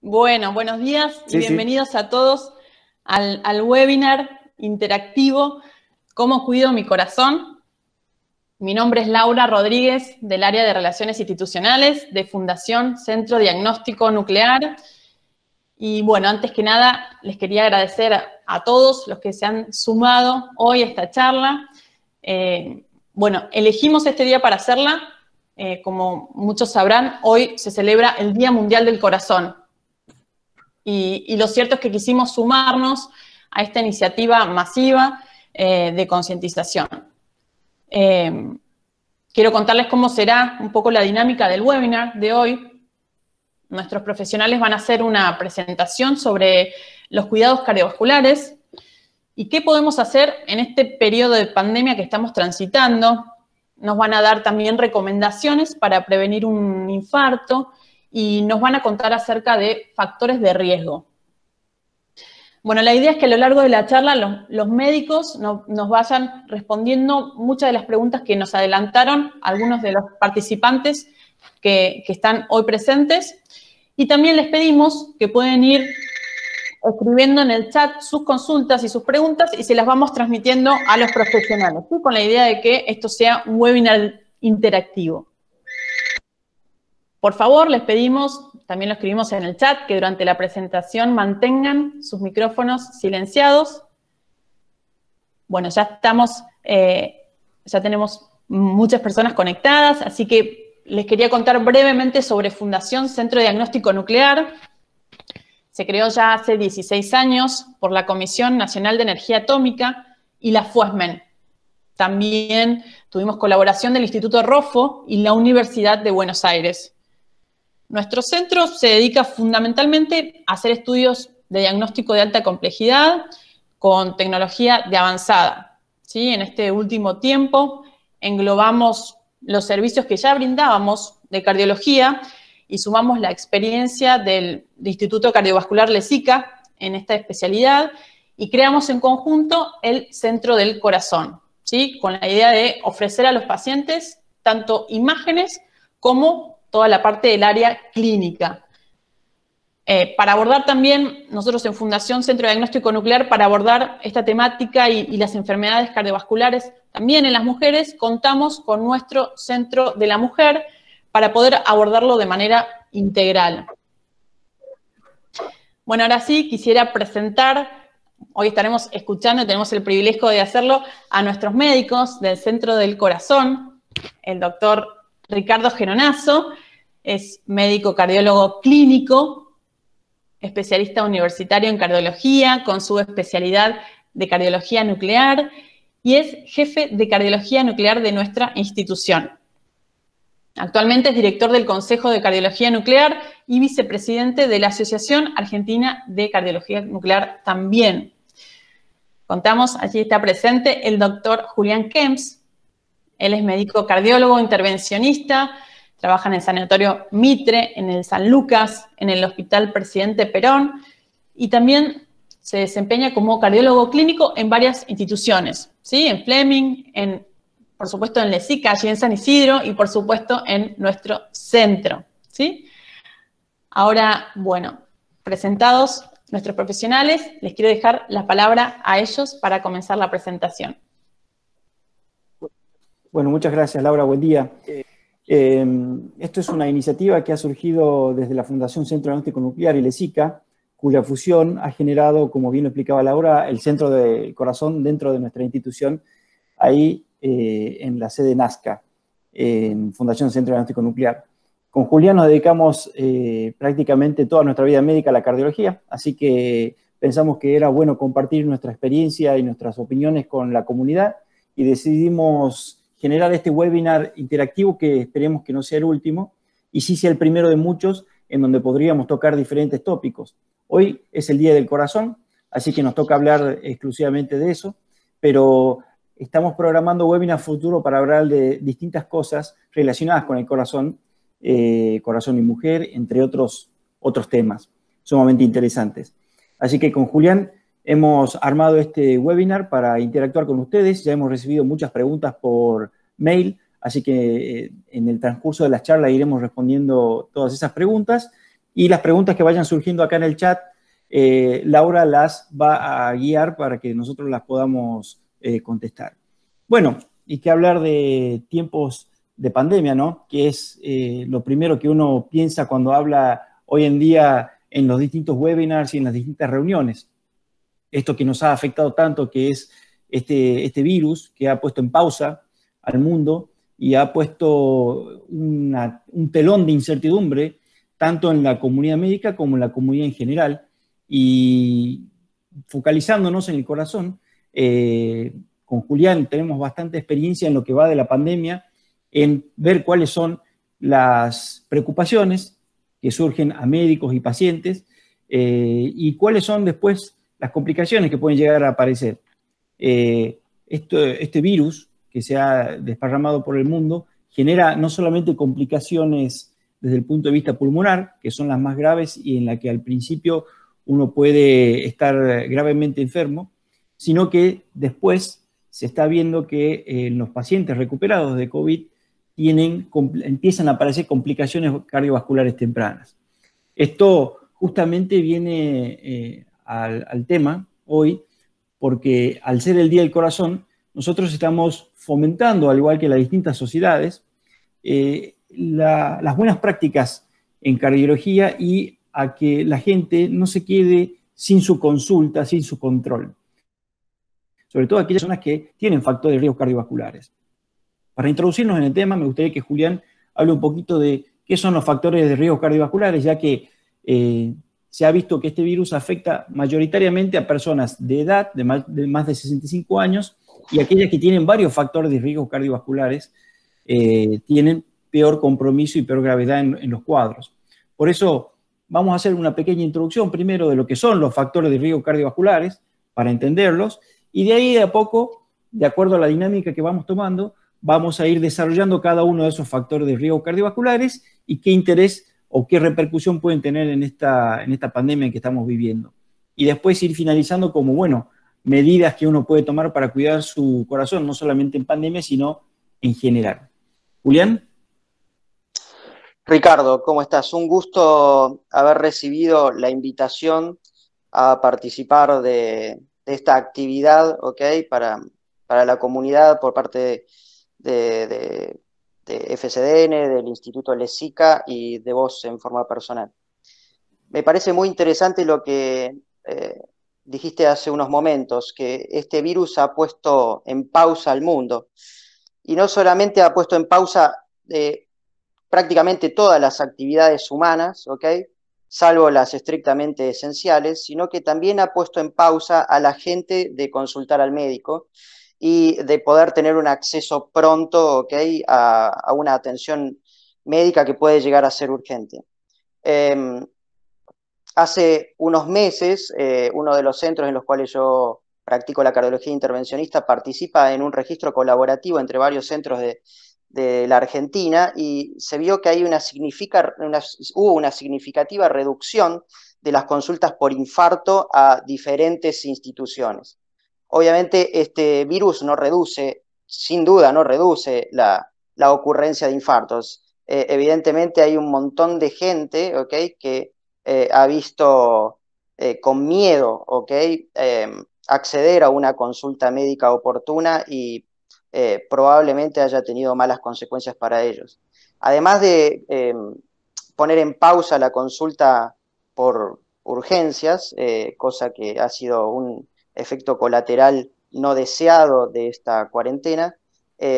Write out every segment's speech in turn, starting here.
Bueno, buenos días y Sí, bienvenidos a todos al webinar interactivo ¿Cómo cuido mi corazón? Mi nombre es Laura Rodríguez, del área de Relaciones Institucionales de Fundación Centro Diagnóstico Nuclear. Y bueno, antes que nada, les quería agradecer a todos los que se han sumado hoy a esta charla. Bueno, elegimos este día para hacerla. Como muchos sabrán, hoy se celebra el Día Mundial del Corazón. Y lo cierto es que quisimos sumarnos a esta iniciativa masiva de concientización. Quiero contarles cómo será un poco la dinámica del webinar de hoy. Nuestros profesionales van a hacer una presentación sobre los cuidados cardiovasculares y qué podemos hacer en este periodo de pandemia que estamos transitando. Nos van a dar también recomendaciones para prevenir un infarto y nos van a contar acerca de factores de riesgo. Bueno, la idea es que a lo largo de la charla los médicos nos vayan respondiendo muchas de las preguntas que nos adelantaron algunos de los participantes que están hoy presentes. Y también les pedimos que pueden ir escribiendo en el chat sus consultas y sus preguntas y se las vamos transmitiendo a los profesionales, ¿sí? Con la idea de que esto sea un webinar interactivo. Por favor, les pedimos, también lo escribimos en el chat, que durante la presentación mantengan sus micrófonos silenciados. Bueno, ya tenemos muchas personas conectadas, así que les quería contar brevemente sobre Fundación Centro Diagnóstico Nuclear. Se creó ya hace 16 años por la Comisión Nacional de Energía Atómica y la FUESMEN. También tuvimos colaboración del Instituto Rofo y la Universidad de Buenos Aires. Nuestro centro se dedica fundamentalmente a hacer estudios de diagnóstico de alta complejidad con tecnología de avanzada, ¿sí? En este último tiempo englobamos los servicios que ya brindábamos de cardiología y sumamos la experiencia del Instituto Cardiovascular LESICA en esta especialidad y creamos en conjunto el Centro del Corazón, ¿sí? Con la idea de ofrecer a los pacientes tanto imágenes como toda la parte del área clínica. Para abordar también, nosotros en Fundación Centro Diagnóstico Nuclear, para abordar esta temática y las enfermedades cardiovasculares también en las mujeres, contamos con nuestro Centro de la Mujer para poder abordarlo de manera integral. Bueno, ahora sí, quisiera presentar, hoy estaremos escuchando, tenemos el privilegio de hacerlo, a nuestros médicos del Centro del Corazón, el doctor Ricardo Geronasso, es médico cardiólogo clínico, especialista universitario en cardiología, con su especialidad de cardiología nuclear, y es jefe de cardiología nuclear de nuestra institución. Actualmente es director del Consejo de Cardiología Nuclear y vicepresidente de la Asociación Argentina de Cardiología Nuclear también. Contamos, allí está presente el doctor Julián Kempf. Él es médico cardiólogo, intervencionista, trabaja en el Sanatorio Mitre, en el San Lucas, en el Hospital Presidente Perón, y también se desempeña como cardiólogo clínico en varias instituciones, ¿sí? En Fleming, por supuesto en LESICA, allí en San Isidro, y por supuesto en nuestro centro, ¿sí? Ahora, bueno, presentados nuestros profesionales, les quiero dejar la palabra a ellos para comenzar la presentación. Bueno, muchas gracias, Laura. Buen día. Esto es una iniciativa que ha surgido desde la Fundación Centro Diagnóstico Nuclear y LESICA, cuya fusión ha generado, como bien lo explicaba Laura, el Centro del Corazón dentro de nuestra institución, ahí en la sede Nazca, en Fundación Centro Diagnóstico Nuclear. Con Julián nos dedicamos prácticamente toda nuestra vida médica a la cardiología, así que pensamos que era bueno compartir nuestra experiencia y nuestras opiniones con la comunidad y decidimos generar este webinar interactivo que esperemos que no sea el último y sí sea el primero de muchos en donde podríamos tocar diferentes tópicos. Hoy es el Día del Corazón, así que nos toca hablar exclusivamente de eso, pero estamos programando webinars futuro para hablar de distintas cosas relacionadas con el corazón, corazón y mujer, entre otros temas sumamente interesantes. Así que con Julián hemos armado este webinar para interactuar con ustedes. Ya hemos recibido muchas preguntas por mail, así que en el transcurso de las charlas iremos respondiendo todas esas preguntas Y las preguntas que vayan surgiendo acá en el chat, Laura las va a guiar para que nosotros las podamos contestar. Bueno, y qué hablar de tiempos de pandemia, ¿no? Que es lo primero que uno piensa cuando habla hoy en día en los distintos webinars y en las distintas reuniones. Esto que nos ha afectado tanto, que es este virus que ha puesto en pausa al mundo y ha puesto un telón de incertidumbre tanto en la comunidad médica como en la comunidad en general. Y focalizándonos en el corazón, con Julián tenemos bastante experiencia en lo que va de la pandemia, en ver cuáles son las preocupaciones que surgen a médicos y pacientes y cuáles son después las complicaciones que pueden llegar a aparecer. Este virus que se ha desparramado por el mundo genera no solamente complicaciones desde el punto de vista pulmonar, que son las más graves y en la que al principio uno puede estar gravemente enfermo, sino que después se está viendo que en los pacientes recuperados de COVID empiezan a aparecer complicaciones cardiovasculares tempranas. Esto justamente viene al tema hoy, porque al ser el Día del Corazón, nosotros estamos fomentando, al igual que las distintas sociedades, las buenas prácticas en cardiología y a que la gente no se quede sin su consulta, sin su control. Sobre todo aquellas personas que tienen factores de riesgo cardiovasculares. Para introducirnos en el tema, me gustaría que Julián hable un poquito de qué son los factores de riesgo cardiovasculares, ya que se ha visto que este virus afecta mayoritariamente a personas de edad de más de 65 años y aquellas que tienen varios factores de riesgo cardiovasculares tienen peor compromiso y peor gravedad en los cuadros. Por eso vamos a hacer una pequeña introducción primero de lo que son los factores de riesgo cardiovasculares para entenderlos y de ahí de a poco, de acuerdo a la dinámica que vamos tomando, vamos a ir desarrollando cada uno de esos factores de riesgo cardiovasculares y qué interés o qué repercusión pueden tener en esta pandemia que estamos viviendo. Y después ir finalizando como, bueno, medidas que uno puede tomar para cuidar su corazón, no solamente en pandemia, sino en general. Julián. Ricardo, ¿cómo estás? Un gusto haber recibido la invitación a participar de esta actividad, ¿ok? Para la comunidad por parte de FCDN, del Instituto LESICA y de vos en forma personal. Me parece muy interesante lo que dijiste hace unos momentos, que este virus ha puesto en pausa al mundo. Y no solamente ha puesto en pausa prácticamente todas las actividades humanas, ¿ok? Salvo las estrictamente esenciales, sino que también ha puesto en pausa a la gente de consultar al médico y de poder tener un acceso pronto, ¿ok? a una atención médica que puede llegar a ser urgente. Hace unos meses, uno de los centros en los cuales yo practico la cardiología intervencionista participa en un registro colaborativo entre varios centros de la Argentina y se vio que hay hubo una significativa reducción de las consultas por infarto a diferentes instituciones. Obviamente este virus no reduce, sin duda no reduce la ocurrencia de infartos. Evidentemente hay un montón de gente, ¿okay? Que ha visto con miedo, ¿okay? Acceder a una consulta médica oportuna y probablemente haya tenido malas consecuencias para ellos. Además de poner en pausa la consulta por urgencias, cosa que ha sido un efecto colateral no deseado de esta cuarentena,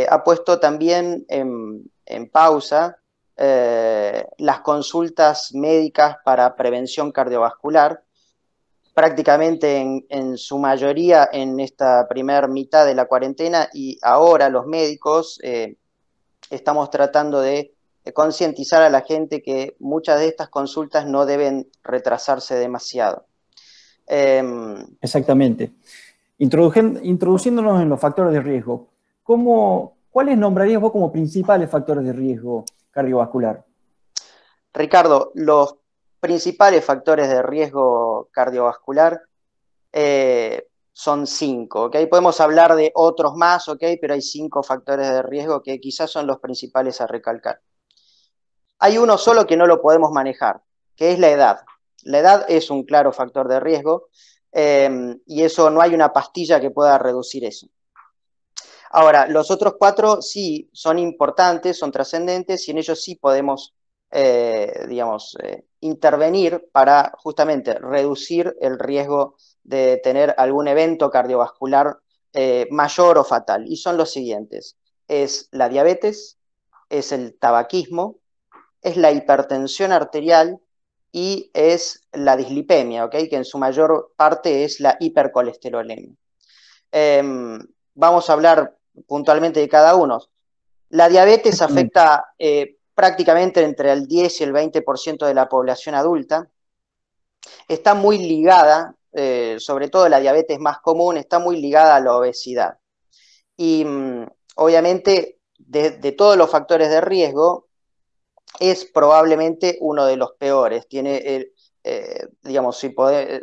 ha puesto también en pausa las consultas médicas para prevención cardiovascular, prácticamente en su mayoría en esta primera mitad de la cuarentena, y ahora los médicos estamos tratando de concientizar a la gente que muchas de estas consultas no deben retrasarse demasiado. Exactamente. Introduciéndonos en los factores de riesgo, ¿cuáles nombrarías vos como principales factores de riesgo cardiovascular? Ricardo, los principales factores de riesgo cardiovascular son 5, ¿ok? Podemos hablar de otros más, ¿ok? Pero hay 5 factores de riesgo que quizás son los principales a recalcar. Hay uno solo que no lo podemos manejar, que es la edad. La edad es un claro factor de riesgo y eso no hay una pastilla que pueda reducir eso. Ahora, los otros 4 sí son importantes, son trascendentes y en ellos sí podemos, intervenir para justamente reducir el riesgo de tener algún evento cardiovascular mayor o fatal. Y son los siguientes: es la diabetes, es el tabaquismo, es la hipertensión arterial y es la dislipemia, ¿okay? Que en su mayor parte es la hipercolesterolemia. Vamos a hablar puntualmente de cada uno. La diabetes afecta prácticamente entre el 10 y el 20% de la población adulta. Está muy ligada, sobre todo la diabetes más común, está muy ligada a la obesidad. Y obviamente de todos los factores de riesgo es probablemente uno de los peores. Tiene,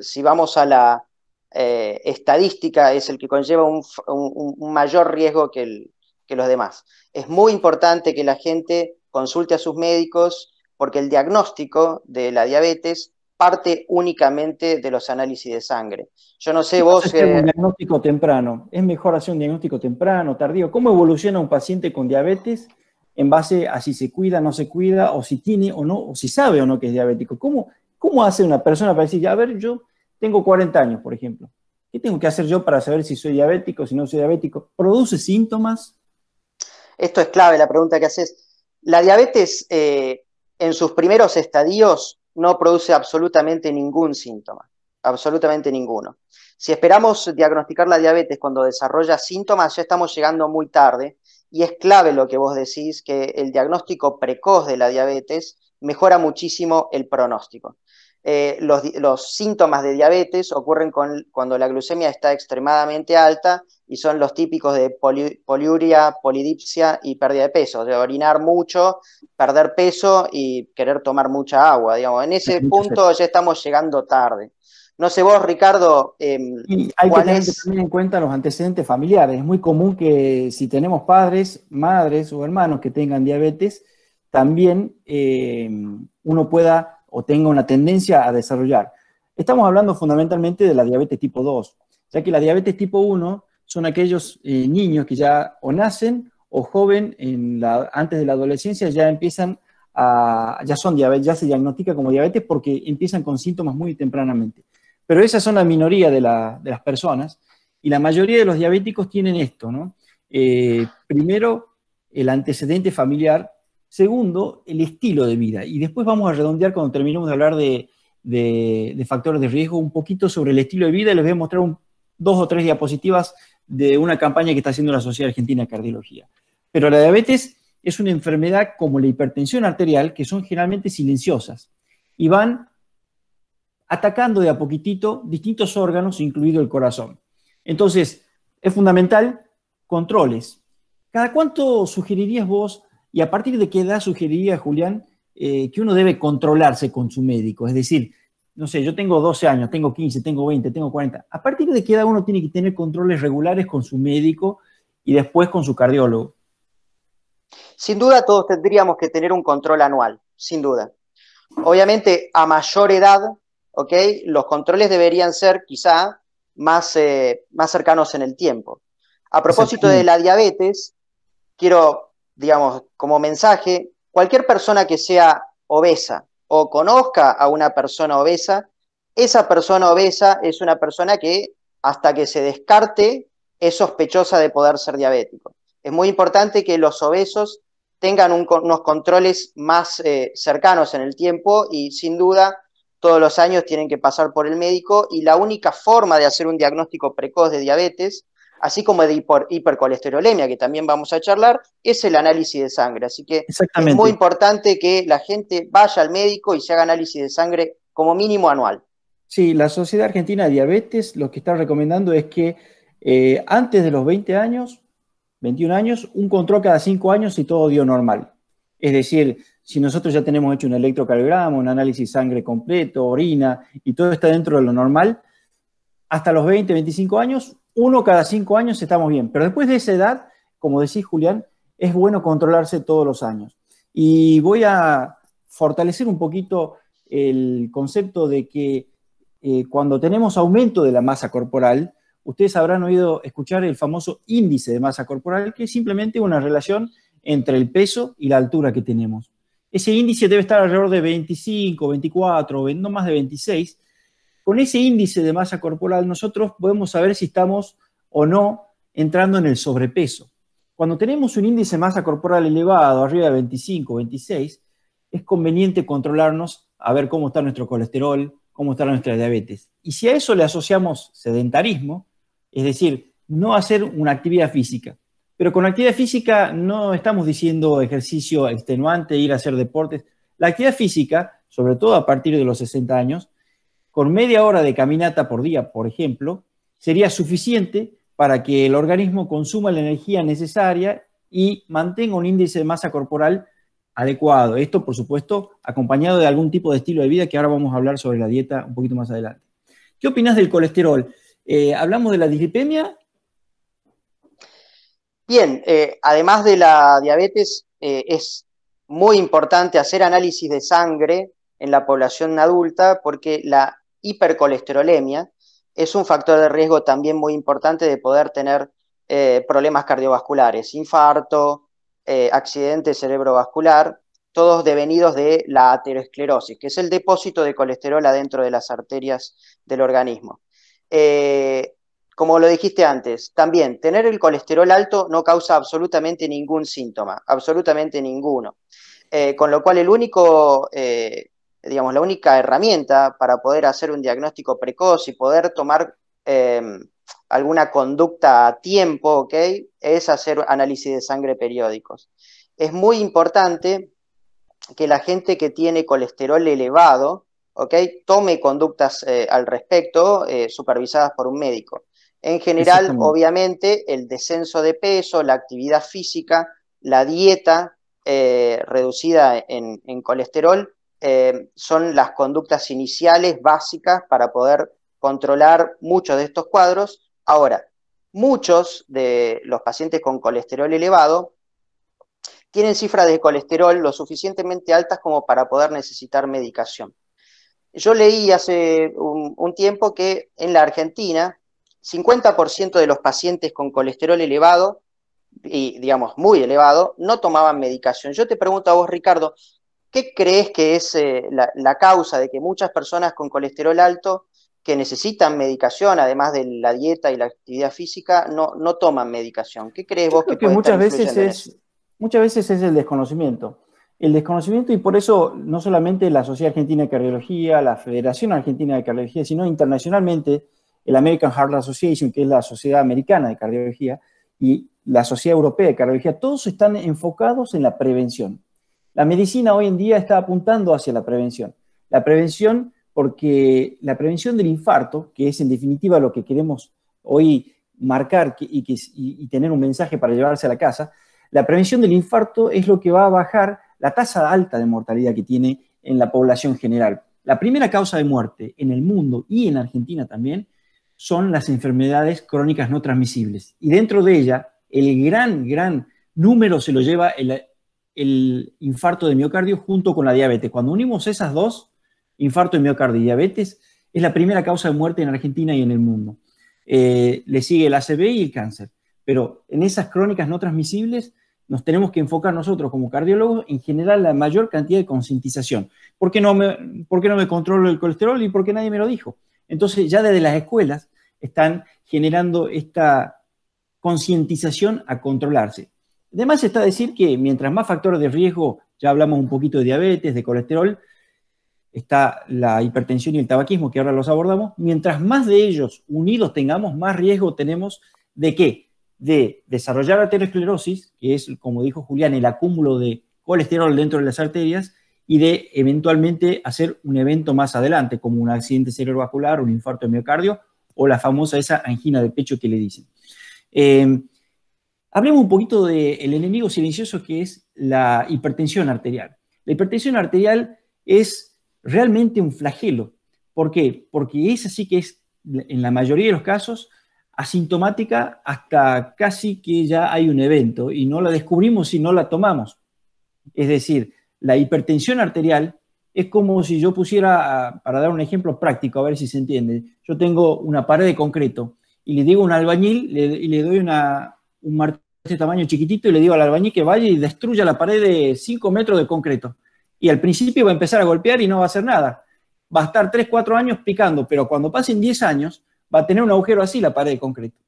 si vamos a la estadística, es el que conlleva un mayor riesgo que los demás. Es muy importante que la gente consulte a sus médicos porque el diagnóstico de la diabetes parte únicamente de los análisis de sangre. Yo no sé vos... un diagnóstico temprano. ¿Es mejor hacer un diagnóstico temprano, tardío? ¿Cómo evoluciona un paciente con diabetes en base a si se cuida, no se cuida, o si tiene o no, o si sabe o no que es diabético? ¿Cómo hace una persona para decir, a ver, yo tengo 40 años, por ejemplo? ¿Qué tengo que hacer yo para saber si soy diabético, si no soy diabético? ¿Produce síntomas? Esto es clave, la pregunta que haces. La diabetes en sus primeros estadios no produce absolutamente ningún síntoma, absolutamente ninguno. Si esperamos diagnosticar la diabetes cuando desarrolla síntomas, ya estamos llegando muy tarde, y es clave lo que vos decís, que el diagnóstico precoz de la diabetes mejora muchísimo el pronóstico. Los síntomas de diabetes ocurren cuando la glucemia está extremadamente alta y son los típicos de poliuria, polidipsia y pérdida de peso, de orinar mucho, perder peso y querer tomar mucha agua. Digamos. En ese punto ya estamos llegando tarde. No sé vos, Ricardo, y hay que tener también en cuenta los antecedentes familiares. Es muy común que si tenemos padres, madres o hermanos que tengan diabetes, también uno pueda o tenga una tendencia a desarrollar. Estamos hablando fundamentalmente de la diabetes tipo 2, ya que la diabetes tipo 1 son aquellos niños que ya o nacen o joven antes de la adolescencia ya empiezan ya son diabetes, ya se diagnostica como diabetes porque empiezan con síntomas muy tempranamente. Pero esas son la minoría de las personas y la mayoría de los diabéticos tienen esto, ¿no? Primero, el antecedente familiar. Segundo, el estilo de vida. Y después vamos a redondear cuando terminemos de hablar de factores de riesgo un poquito sobre el estilo de vida y les voy a mostrar 2 o 3 diapositivas de una campaña que está haciendo la Sociedad Argentina de Cardiología. Pero la diabetes es una enfermedad como la hipertensión arterial que son generalmente silenciosas y van atacando de a poquitito distintos órganos, incluido el corazón. Entonces, es fundamental controles. ¿Cada cuánto sugerirías vos, y a partir de qué edad sugerirías, Julián, que uno debe controlarse con su médico? Es decir, no sé, yo tengo 12 años, tengo 15, tengo 20, tengo 40. ¿A partir de qué edad uno tiene que tener controles regulares con su médico y después con su cardiólogo? Sin duda todos tendríamos que tener un control anual, sin duda. Obviamente, a mayor edad, ¿okay? Los controles deberían ser quizá más cercanos en el tiempo. A propósito de la diabetes, quiero, digamos, como mensaje, cualquier persona que sea obesa o conozca a una persona obesa, esa persona obesa es una persona que hasta que se descarte es sospechosa de poder ser diabético. Es muy importante que los obesos tengan unos controles más cercanos en el tiempo y sin duda todos los años tienen que pasar por el médico y la única forma de hacer un diagnóstico precoz de diabetes, así como de hipercolesterolemia, que también vamos a charlar, es el análisis de sangre. Así que es muy importante que la gente vaya al médico y se haga análisis de sangre como mínimo anual. Sí, la Sociedad Argentina de Diabetes lo que está recomendando es que antes de los 20 años, 21 años, un control cada 5 años y todo dio normal. Es decir, si nosotros ya tenemos hecho un electrocardiograma, un análisis de sangre completo, orina, y todo está dentro de lo normal, hasta los 20, 25 años, uno cada 5 años estamos bien. Pero después de esa edad, como decís, Julián, es bueno controlarse todos los años. Y voy a fortalecer un poquito el concepto de que cuando tenemos aumento de la masa corporal, ustedes habrán oído escuchar el famoso índice de masa corporal, que es simplemente una relación entre el peso y la altura que tenemos. Ese índice debe estar alrededor de 25, 24, no más de 26. Con ese índice de masa corporal nosotros podemos saber si estamos o no entrando en el sobrepeso. Cuando tenemos un índice de masa corporal elevado, arriba de 25, 26, es conveniente controlarnos a ver cómo está nuestro colesterol, cómo está nuestra diabetes. Y si a eso le asociamos sedentarismo, es decir, no hacer una actividad física, pero con actividad física no estamos diciendo ejercicio extenuante, ir a hacer deportes. La actividad física, sobre todo a partir de los 60 años, con media hora de caminata por día, por ejemplo, sería suficiente para que el organismo consuma la energía necesaria y mantenga un índice de masa corporal adecuado. Esto, por supuesto, acompañado de algún tipo de estilo de vida, que ahora vamos a hablar sobre la dieta un poquito más adelante. ¿Qué opinas del colesterol? ¿Hablamos de la dislipemia? Bien, además de la diabetes, es muy importante hacer análisis de sangre en la población adulta porque la hipercolesterolemia es un factor de riesgo también muy importante de poder tener problemas cardiovasculares, infarto, accidente cerebrovascular, todos devenidos de la aterosclerosis, que es el depósito de colesterol adentro de las arterias del organismo. Como lo dijiste antes, también tener el colesterol alto no causa absolutamente ningún síntoma, absolutamente ninguno. Con lo cual digamos, la única herramienta para poder hacer un diagnóstico precoz y poder tomar alguna conducta a tiempo, ¿ok?, es hacer análisis de sangre periódicos. Es muy importante que la gente que tiene colesterol elevado, ¿ok?, tome conductas al respecto, supervisadas por un médico. En general, obviamente, el descenso de peso, la actividad física, la dieta reducida en colesterol, son las conductas iniciales básicas para poder controlar muchos de estos cuadros. Ahora, muchos de los pacientes con colesterol elevado tienen cifras de colesterol lo suficientemente altas como para poder necesitar medicación. Yo leí hace un tiempo que en la Argentina 50% de los pacientes con colesterol elevado, y digamos muy elevado, no tomaban medicación. Yo te pregunto a vos, Ricardo, ¿qué crees que es la causa de que muchas personas con colesterol alto que necesitan medicación, además de la dieta y la actividad física, no toman medicación? ¿Qué crees vos que puede estar influyendo en eso? Muchas veces es el desconocimiento. El desconocimiento, y por eso no solamente la Sociedad Argentina de Cardiología, la Federación Argentina de Cardiología, sino internacionalmente el American Heart Association, que es la Sociedad Americana de Cardiología, y la Sociedad Europea de Cardiología, todos están enfocados en la prevención. La medicina hoy en día está apuntando hacia la prevención. La prevención, porque la prevención del infarto, que es en definitiva lo que queremos hoy marcar y tener un mensaje para llevarse a la casa, la prevención del infarto es lo que va a bajar la tasa alta de mortalidad que tiene en la población general. La primera causa de muerte en el mundo y en Argentina también son las enfermedades crónicas no transmisibles. Y dentro de ella, el gran número se lo lleva el infarto de miocardio junto con la diabetes. Cuando unimos esas dos, infarto de miocardio y diabetes, es la primera causa de muerte en Argentina y en el mundo. Le sigue el ACV y el cáncer. Pero en esas crónicas no transmisibles nos tenemos que enfocar nosotros como cardiólogos en generar la mayor cantidad de concientización. ¿Por qué no me controlo el colesterol y por qué nadie me lo dijo? Entonces ya desde las escuelas están generando esta concientización a controlarse. Además está decir que mientras más factores de riesgo, ya hablamos un poquito de diabetes, de colesterol, está la hipertensión y el tabaquismo, que ahora los abordamos, mientras más de ellos unidos tengamos, más riesgo tenemos de ¿qué? De desarrollar aterosclerosis, que es, como dijo Julián, el acúmulo de colesterol dentro de las arterias, y de eventualmente hacer un evento más adelante, como un accidente cerebrovascular, un infarto de miocardio, o la famosa esa angina de pecho que le dicen. Hablemos un poquito del enemigo silencioso que es la hipertensión arterial. La hipertensión arterial es realmente un flagelo. ¿Por qué? Porque es así que es, en la mayoría de los casos, asintomática hasta casi que ya hay un evento y no la descubrimos si no la tomamos. Es decir, la hipertensión arterial es como si yo pusiera, para dar un ejemplo práctico, a ver si se entiende, yo tengo una pared de concreto y le digo a un albañil y le doy un martillo de este tamaño chiquitito y le digo al albañil que vaya y destruya la pared de 5 metros de concreto. Y al principio va a empezar a golpear y no va a hacer nada. Va a estar 3, 4 años picando, pero cuando pasen 10 años va a tener un agujero así la pared de concreto.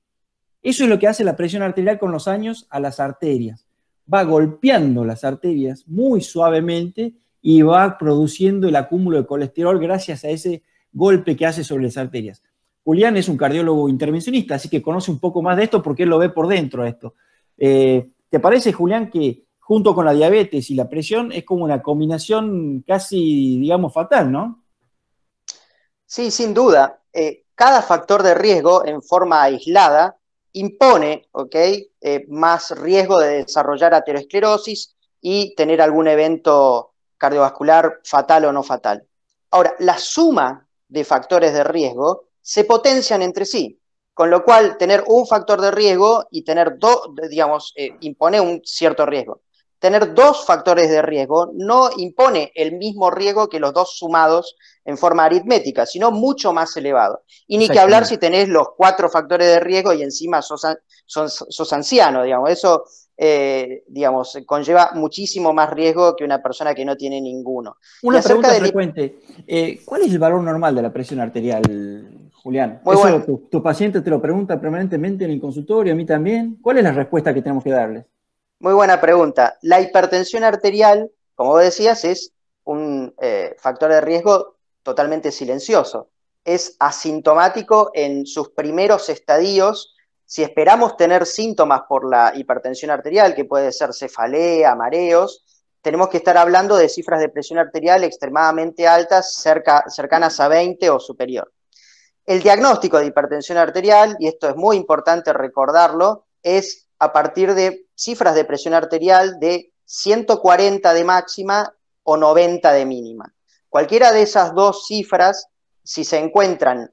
Eso es lo que hace la presión arterial con los años a las arterias. Va golpeando las arterias muy suavemente y va produciendo el acúmulo de colesterol gracias a ese golpe que hace sobre las arterias. Julián es un cardiólogo intervencionista, así que conoce un poco más de esto porque él lo ve por dentro de esto. ¿Te parece, Julián, que junto con la diabetes y la presión es como una combinación casi, digamos, fatal, ¿no? Sí, sin duda. Cada factor de riesgo en forma aislada impone, ¿ok? Más riesgo de desarrollar aterosclerosis y tener algún evento cardiovascular fatal o no fatal. Ahora, la suma de factores de riesgo se potencian entre sí, con lo cual tener un factor de riesgo y tener dos, digamos, impone un cierto riesgo. Tener dos factores de riesgo no impone el mismo riesgo que los dos sumados en forma aritmética, sino mucho más elevado. Y ni que hablar si tenés los 4 factores de riesgo y encima sos anciano, digamos. Eso, digamos, conlleva muchísimo más riesgo que una persona que no tiene ninguno. Una pregunta frecuente. ¿Cuál es el valor normal de la presión arterial, Julián? Muy ¿Eso bueno. tu paciente te lo pregunta permanentemente en el consultorio, a mí también? ¿Cuál es la respuesta que tenemos que darles? Muy buena pregunta. La hipertensión arterial, como vos decías, es un factor de riesgo totalmente silencioso. Es asintomático en sus primeros estadios. Si esperamos tener síntomas por la hipertensión arterial, que puede ser cefalea, mareos, tenemos que estar hablando de cifras de presión arterial extremadamente altas, cercanas a 20 o superior. El diagnóstico de hipertensión arterial, y esto es muy importante recordarlo, es a partir de cifras de presión arterial de 140 de máxima o 90 de mínima. Cualquiera de esas dos cifras, si se encuentran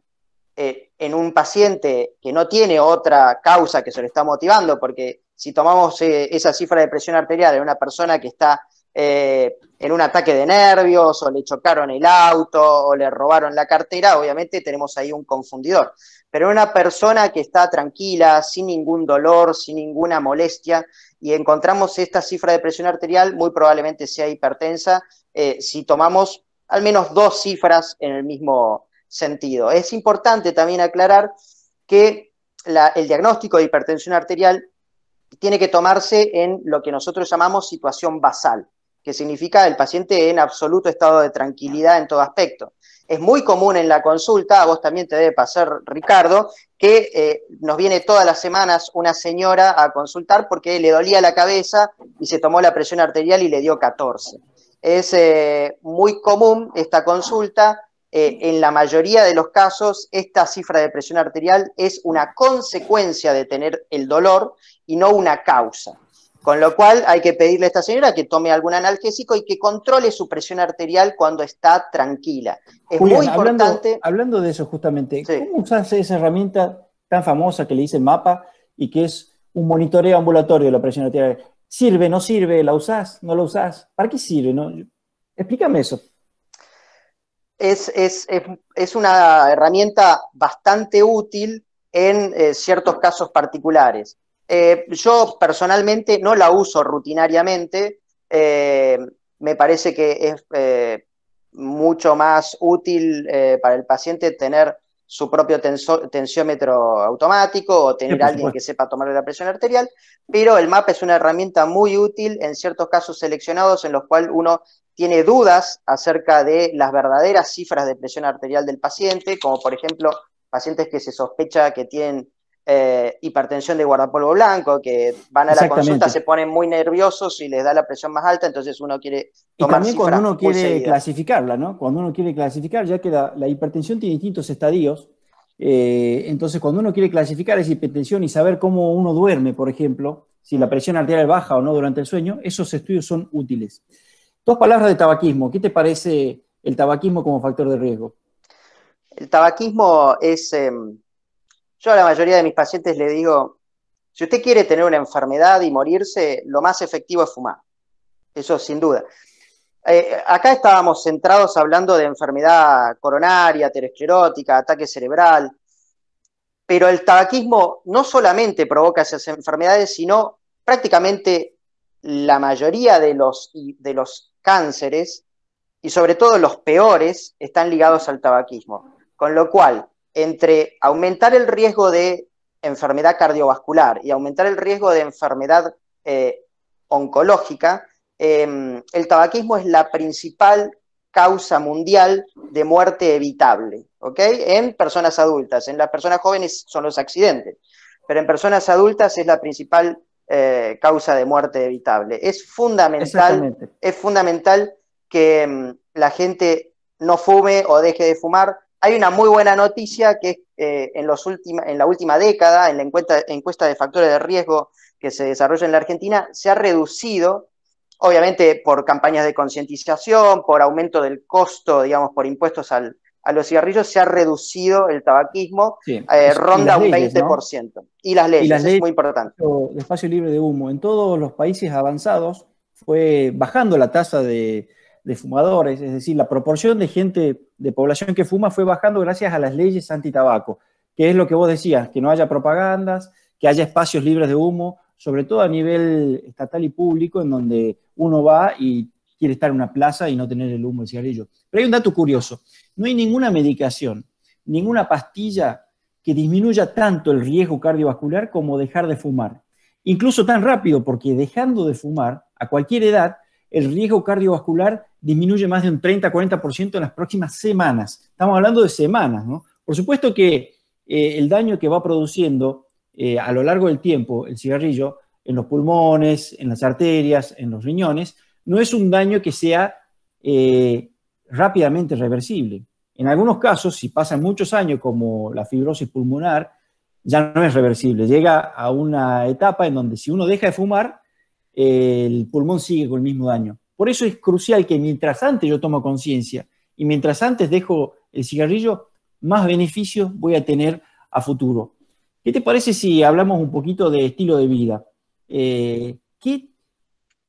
en un paciente que no tiene otra causa que se le está motivando, porque si tomamos esa cifra de presión arterial en una persona que está en un ataque de nervios, o le chocaron el auto, o le robaron la cartera, obviamente tenemos ahí un confundidor. Pero una persona que está tranquila, sin ningún dolor, sin ninguna molestia, y encontramos esta cifra de presión arterial, muy probablemente sea hipertensa, si tomamos al menos dos cifras en el mismo sentido. Es importante también aclarar que el diagnóstico de hipertensión arterial tiene que tomarse en lo que nosotros llamamos situación basal, que significa el paciente en absoluto estado de tranquilidad en todo aspecto. Es muy común en la consulta, a vos también te debe pasar, Ricardo, que nos viene todas las semanas una señora a consultar porque le dolía la cabeza y se tomó la presión arterial y le dio 14. Es muy común esta consulta. En la mayoría de los casos, esta cifra de presión arterial es una consecuencia de tener el dolor y no una causa. Con lo cual hay que pedirle a esta señora que tome algún analgésico y que controle su presión arterial cuando está tranquila. Es Julián, muy importante. Hablando de eso justamente, Sí. ¿cómo usas esa herramienta tan famosa que le dicen MAPA y que es un monitoreo ambulatorio de la presión arterial? ¿Sirve, no sirve? ¿La usás, no la usás? ¿Para qué sirve? ¿No? Explícame eso. Es una herramienta bastante útil en ciertos casos particulares. Yo personalmente no la uso rutinariamente, me parece que es mucho más útil para el paciente tener su propio tensiómetro automático o tener Sí, a alguien que sepa tomarle la presión arterial, pero el MAP es una herramienta muy útil en ciertos casos seleccionados en los cuales uno tiene dudas acerca de las verdaderas cifras de presión arterial del paciente, como por ejemplo pacientes que se sospecha que tienen hipertensión de guardapolvo blanco, que van a la consulta, se ponen muy nerviosos y les da la presión más alta, entonces uno quiere tomar cifras. Y también cuando uno quiere clasificarla, ¿no? Cuando uno quiere clasificar, ya que la hipertensión tiene distintos estadios, entonces cuando uno quiere clasificar esa hipertensión y saber cómo uno duerme, por ejemplo, si la presión arterial baja o no durante el sueño, esos estudios son útiles. 2 palabras de tabaquismo. ¿Qué te parece el tabaquismo como factor de riesgo? El tabaquismo es... yo a la mayoría de mis pacientes le digo, si usted quiere tener una enfermedad y morirse, lo más efectivo es fumar. Eso sin duda. Acá estábamos centrados hablando de enfermedad coronaria, aterosclerótica, ataque cerebral, pero el tabaquismo no solamente provoca esas enfermedades, sino prácticamente la mayoría de los cánceres, y sobre todo los peores, están ligados al tabaquismo. Con lo cual, entre aumentar el riesgo de enfermedad cardiovascular y aumentar el riesgo de enfermedad oncológica, el tabaquismo es la principal causa mundial de muerte evitable, ¿ok? En personas adultas. En las personas jóvenes son los accidentes, pero en personas adultas es la principal causa de muerte evitable. Es fundamental que la gente no fume o deje de fumar. Hay una muy buena noticia que es en la última década, en la encuesta de factores de riesgo que se desarrolla en la Argentina, se ha reducido, obviamente por campañas de concientización, por aumento del costo, digamos, por impuestos a los cigarrillos, se ha reducido el tabaquismo, sí. ronda un leyes, 20%. ¿No? Y las leyes, es muy importante. De espacio libre de humo. En todos los países avanzados fue bajando la tasa de fumadores, es decir, la proporción de gente, de población que fuma fue bajando gracias a las leyes antitabaco, que es lo que vos decías, que no haya propagandas, que haya espacios libres de humo, sobre todo a nivel estatal y público, en donde uno va y quiere estar en una plaza y no tener el humo del cigarrillo. Pero hay un dato curioso, no hay ninguna medicación, ninguna pastilla que disminuya tanto el riesgo cardiovascular como dejar de fumar. Incluso tan rápido, porque dejando de fumar a cualquier edad, el riesgo cardiovascular disminuye más de un 30-40% en las próximas semanas. Estamos hablando de semanas, ¿no? Por supuesto que el daño que va produciendo a lo largo del tiempo el cigarrillo en los pulmones, en las arterias, en los riñones, no es un daño que sea rápidamente reversible. En algunos casos, si pasan muchos años, como la fibrosis pulmonar, ya no es reversible. Llega a una etapa en donde si uno deja de fumar, el pulmón sigue con el mismo daño. Por eso es crucial que mientras antes yo tomo conciencia y mientras antes dejo el cigarrillo, más beneficios voy a tener a futuro. ¿Qué te parece si hablamos un poquito de estilo de vida? ¿Qué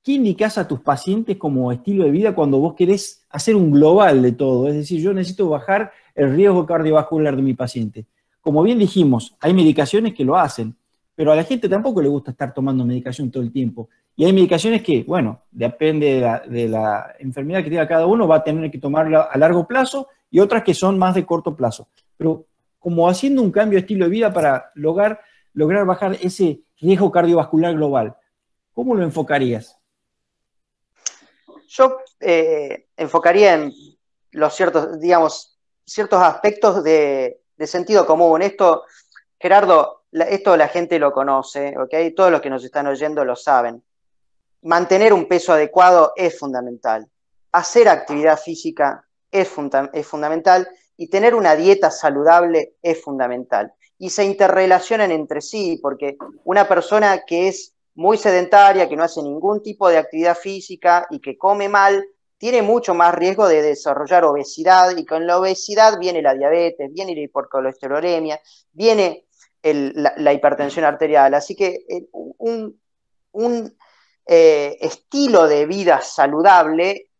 indicás a tus pacientes como estilo de vida cuando vos querés hacer un global de todo? Es decir, yo necesito bajar el riesgo cardiovascular de mi paciente. Como bien dijimos, hay medicaciones que lo hacen, pero a la gente tampoco le gusta estar tomando medicación todo el tiempo. Y hay medicaciones que, bueno, depende de la enfermedad que tenga cada uno, va a tener que tomarla a largo plazo y otras que son más de corto plazo. Pero como haciendo un cambio de estilo de vida para lograr bajar ese riesgo cardiovascular global, ¿cómo lo enfocarías? Yo enfocaría en los ciertos aspectos de sentido común. Esto, Gerardo, esto la gente lo conoce, ¿ok? Todos los que nos están oyendo lo saben. Mantener un peso adecuado es fundamental. Hacer actividad física es fundamental y tener una dieta saludable es fundamental. Y se interrelacionan entre sí, porque una persona que es muy sedentaria, que no hace ningún tipo de actividad física y que come mal, tiene mucho más riesgo de desarrollar obesidad, y con la obesidad viene la diabetes, viene la hipercolesterolemia, viene la hipertensión arterial. Así que un estilo de vida saludable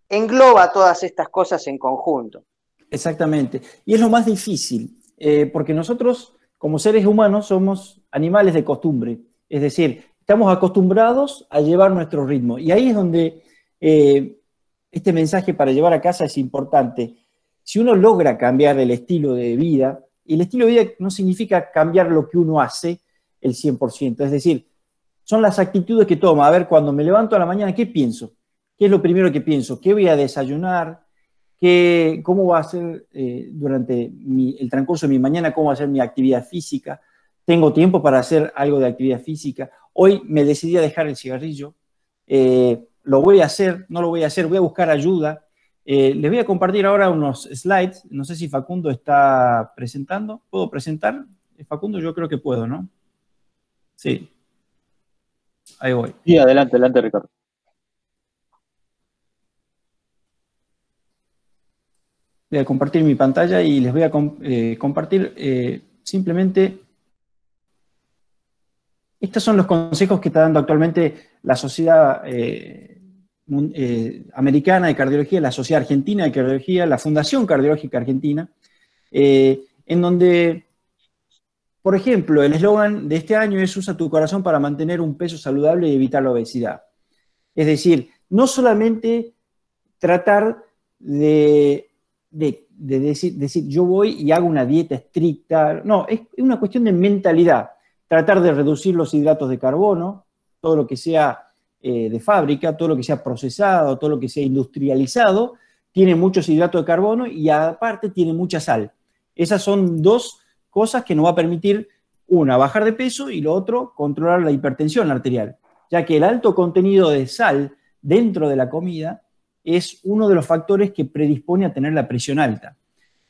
engloba todas estas cosas en conjunto. Exactamente. Y es lo más difícil, porque nosotros, como seres humanos, somos animales de costumbre. Es decir, estamos acostumbrados a llevar nuestro ritmo. Y ahí es donde este mensaje para llevar a casa es importante. Si uno logra cambiar el estilo de vida, y el estilo de vida no significa cambiar lo que uno hace el 100%, es decir, son las actitudes que toma. A ver, cuando me levanto a la mañana, ¿qué pienso? ¿Qué es lo primero que pienso? ¿Qué voy a desayunar? ¿Cómo va a ser durante el transcurso de mi mañana? ¿Cómo va a ser mi actividad física? ¿Tengo tiempo para hacer algo de actividad física? Hoy me decidí a dejar el cigarrillo. ¿Lo voy a hacer? ¿No lo voy a hacer? ¿Voy a buscar ayuda? Les voy a compartir ahora unos slides. No sé si Facundo está presentando. ¿Puedo presentar? Facundo, yo creo que puedo, ¿no? Sí. Ahí voy. Sí, adelante, Ricardo. Voy a compartir mi pantalla y les voy a compartir simplemente. Estos son los consejos que está dando actualmente la Sociedad Americana de Cardiología, la Sociedad Argentina de Cardiología, la Fundación Cardiológica Argentina, en donde, por ejemplo, el eslogan de este año es "Usa tu corazón para mantener un peso saludable y evitar la obesidad". Es decir, no solamente tratar de decir yo voy y hago una dieta estricta, no, es una cuestión de mentalidad, tratar de reducir los hidratos de carbono, todo lo que sea de fábrica, todo lo que sea procesado, todo lo que sea industrializado, tiene muchos hidratos de carbono y aparte tiene mucha sal. Esas son dos cosas que nos va a permitir, una, bajar de peso y lo otro, controlar la hipertensión arterial, ya que el alto contenido de sal dentro de la comida es uno de los factores que predispone a tener la presión alta.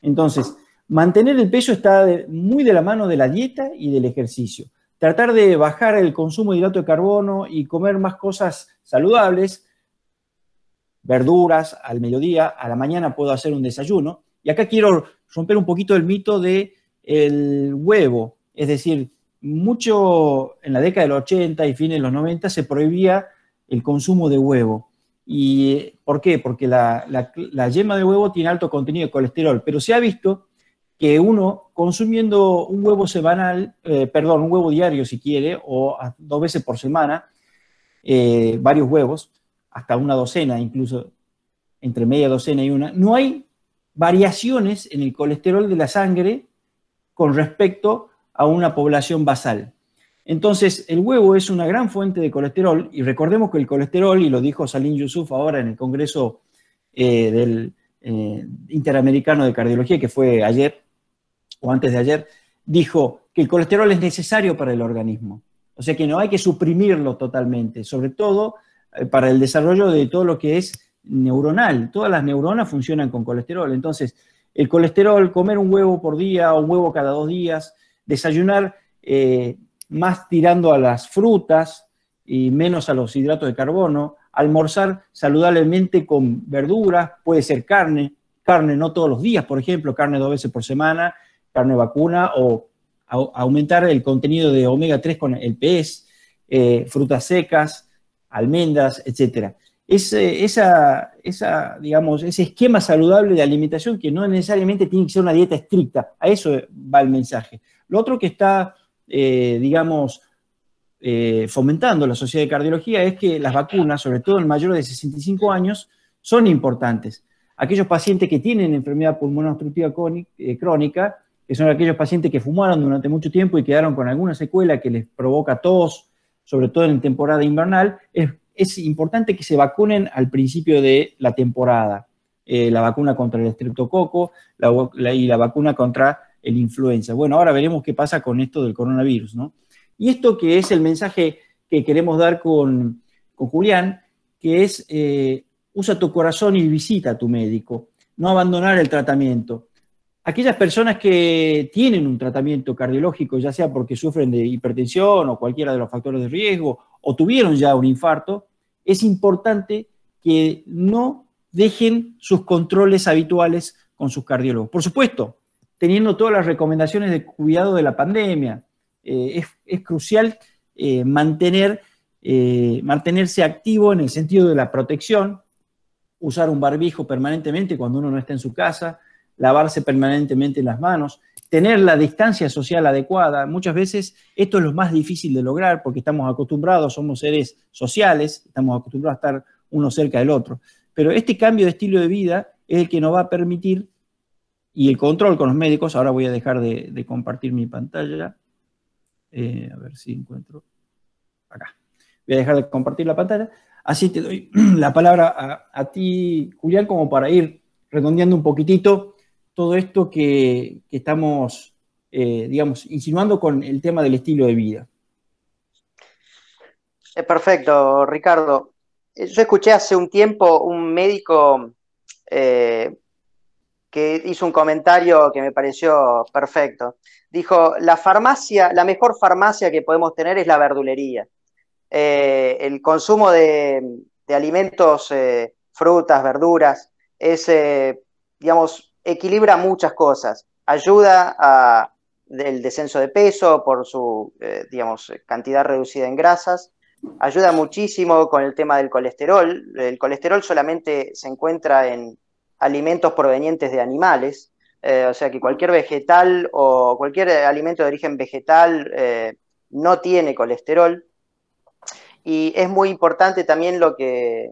Entonces, mantener el peso está muy de la mano de la dieta y del ejercicio. Tratar de bajar el consumo de hidrato de carbono y comer más cosas saludables, verduras al mediodía, a la mañana puedo hacer un desayuno. Y acá quiero romper un poquito el mito del huevo. Es decir, mucho en la década del 80 y fines de los 90 se prohibía el consumo de huevo. ¿Y por qué? Porque la yema de huevo tiene alto contenido de colesterol, pero se ha visto que uno consumiendo un huevo semanal, un huevo diario si quiere, o 2 veces por semana, varios huevos, hasta una docena, incluso entre media docena y una, no hay variaciones en el colesterol de la sangre con respecto a una población basal. Entonces, el huevo es una gran fuente de y recordemos que el colesterol, y lo dijo Salim Yusuf ahora en el Congreso del Interamericano de Cardiología, que fue ayer o antes de ayer, dijo que el colesterol es necesario para el organismo. O sea que no hay que suprimirlo totalmente, sobre todo para el desarrollo de todo lo que es neuronal. Todas las neuronas funcionan con colesterol. Entonces, el colesterol, comer un huevo por día o un huevo cada 2 días, desayunar más tirando a las frutas y menos a los hidratos de carbono, almorzar saludablemente con verduras, puede ser carne no todos los días, por ejemplo, carne 2 veces por semana, carne vacuna, o aumentar el contenido de omega 3 con el pez, frutas secas, almendras, etc. Ese esquema saludable de alimentación que no necesariamente tiene que ser una dieta estricta, a eso va el mensaje. Lo otro que está fomentando la Sociedad de Cardiología es que las vacunas, sobre todo en mayores de 65 años, son importantes. Aquellos pacientes que tienen enfermedad pulmonar obstructiva crónica, que son aquellos pacientes que fumaron durante mucho tiempo y quedaron con alguna secuela que les provoca tos, sobre todo en temporada invernal, es importante que se vacunen al principio de la temporada. La vacuna contra el estreptococo y la vacuna contra el influenza. Bueno, ahora veremos qué pasa con esto del coronavirus, ¿no? Y esto que es el mensaje que queremos dar con Julián, que es usa tu corazón y visita a tu médico, no abandonar el tratamiento. Aquellas personas que tienen un tratamiento cardiológico, ya sea porque sufren de hipertensión o cualquiera de los factores de riesgo, o tuvieron ya un infarto, es importante que no dejen sus controles habituales con sus cardiólogos. Por supuesto, teniendo todas las recomendaciones de cuidado de la pandemia. Es crucial mantenerse activo en el sentido de la protección, usar un barbijo permanentemente cuando uno no está en su casa, lavarse permanentemente las manos, tener la distancia social adecuada. Muchas veces esto es lo más difícil de lograr porque estamos acostumbrados, somos seres sociales, estamos acostumbrados a estar uno cerca del otro. Pero este cambio de estilo de vida es el que nos va a permitir, y el control con los médicos, ahora voy a dejar de compartir mi pantalla, a ver si encuentro, acá, voy a dejar de compartir la pantalla, así te doy la palabra a ti, Julián, como para ir redondeando un poquitito todo esto que estamos, insinuando con el tema del estilo de vida. Perfecto, Ricardo. Yo escuché hace un tiempo un médico que hizo un comentario que me pareció perfecto. Dijo, la mejor farmacia que podemos tener es la verdulería. El consumo de alimentos, frutas, verduras, equilibra muchas cosas. Ayuda al descenso de peso por su, cantidad reducida en grasas. ayuda muchísimo con el tema del colesterol. El colesterol solamente se encuentra en alimentos provenientes de animales, o sea que cualquier vegetal o cualquier alimento de origen vegetal no tiene colesterol. Y es muy importante también lo que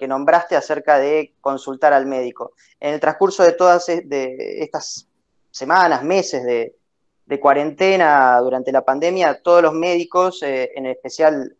nombraste acerca de consultar al médico. En el transcurso de todas estas semanas, meses de cuarentena durante la pandemia, todos los médicos, en especial